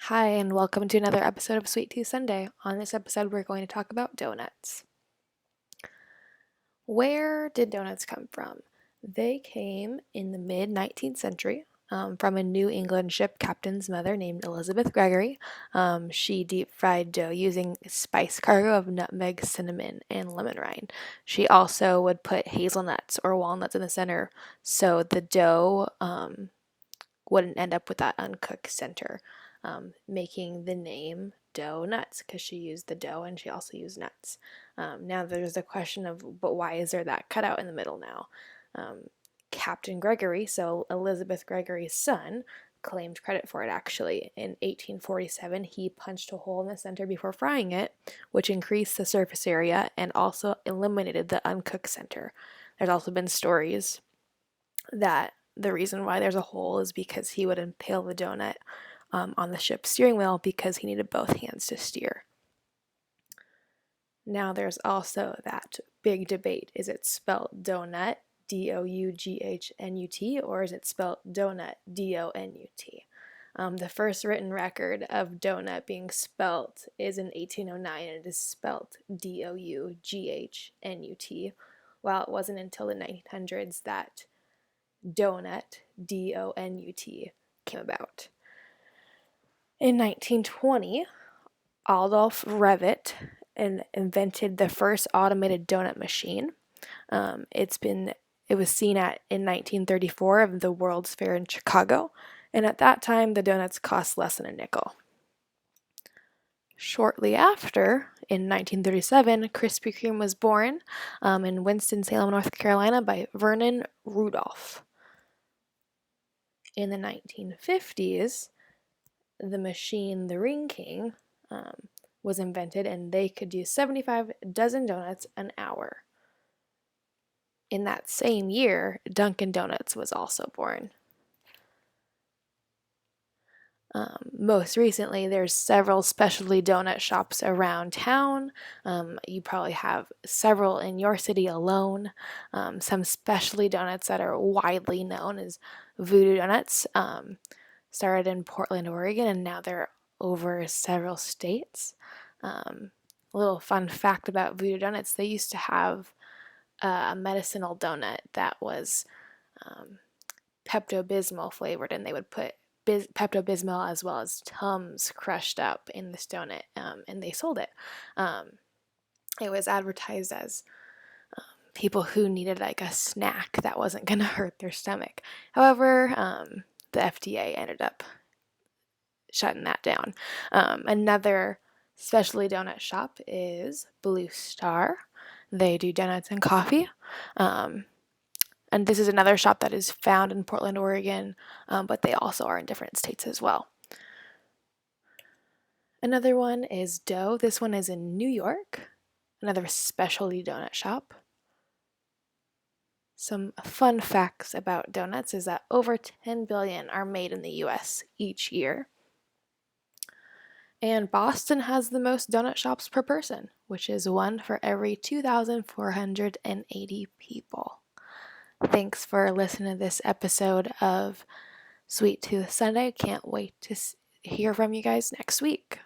Hi, and welcome to another episode of Sweet Tooth Sunday. On this episode, we're going to talk about donuts. Where did donuts come from? They came in the mid 19th century from a New England ship captain's mother named Elizabeth Gregory. She deep fried dough using a spice cargo of nutmeg, cinnamon, and lemon rind. She also would put hazelnuts or walnuts in the center so the dough wouldn't end up with that uncooked center, making the name Doughnuts because she used the dough and she also used nuts. Now there's the question of, but why is there that cutout in the middle now? Captain Gregory, so Elizabeth Gregory's son, claimed credit for it actually. In 1847, he punched a hole in the center before frying it, which increased the surface area and also eliminated the uncooked center. There's also been stories that the reason why there's a hole is because he would impale the donut on the ship's steering wheel because he needed both hands to steer. Now there's also that big debate. Is it spelled donut, D-O-U-G-H-N-U-T, or is it spelled donut, D-O-N-U-T? The first written record of donut being spelt is in 1809, and it is spelt D-O-U-G-H-N-U-T, while it wasn't until the 1900s that donut, D-O-N-U-T, came about. In 1920, Adolf Revet invented the first automated donut machine. It was seen in 1934 of the World's Fair in Chicago, and at that time the donuts cost less than a nickel. Shortly after, in 1937, Krispy Kreme was born in Winston-Salem, North Carolina by Vernon Rudolph. In the 1950s, the machine, the Ring King, was invented, and they could do 75 dozen donuts an hour. In that same year, Dunkin' Donuts was also born. Most recently, there's several specialty donut shops around town. You probably have several in your city alone. Some specialty donuts that are widely known as Voodoo Donuts started in Portland, Oregon, and now they're over several states. A little fun fact about Voodoo Donuts, they used to have a medicinal donut that was Pepto-Bismol flavored, and they would put Pepto-Bismol as well as Tums crushed up in this donut, and they sold it. It was advertised as people who needed like a snack that wasn't going to hurt their stomach. However, the FDA ended up shutting that down. Another specialty donut shop is Blue Star. They do donuts and coffee. And this is another shop that is found in Portland, Oregon, but they also are in different states as well. Another one is Dough. This one is in New York, another specialty donut shop. Some fun facts about donuts is that over 10 billion are made in the US each year. And Boston has the most donut shops per person, which is one for every 2,480 people. Thanks for listening to this episode of Sweet Tooth Sunday. Can't wait to hear from you guys next week.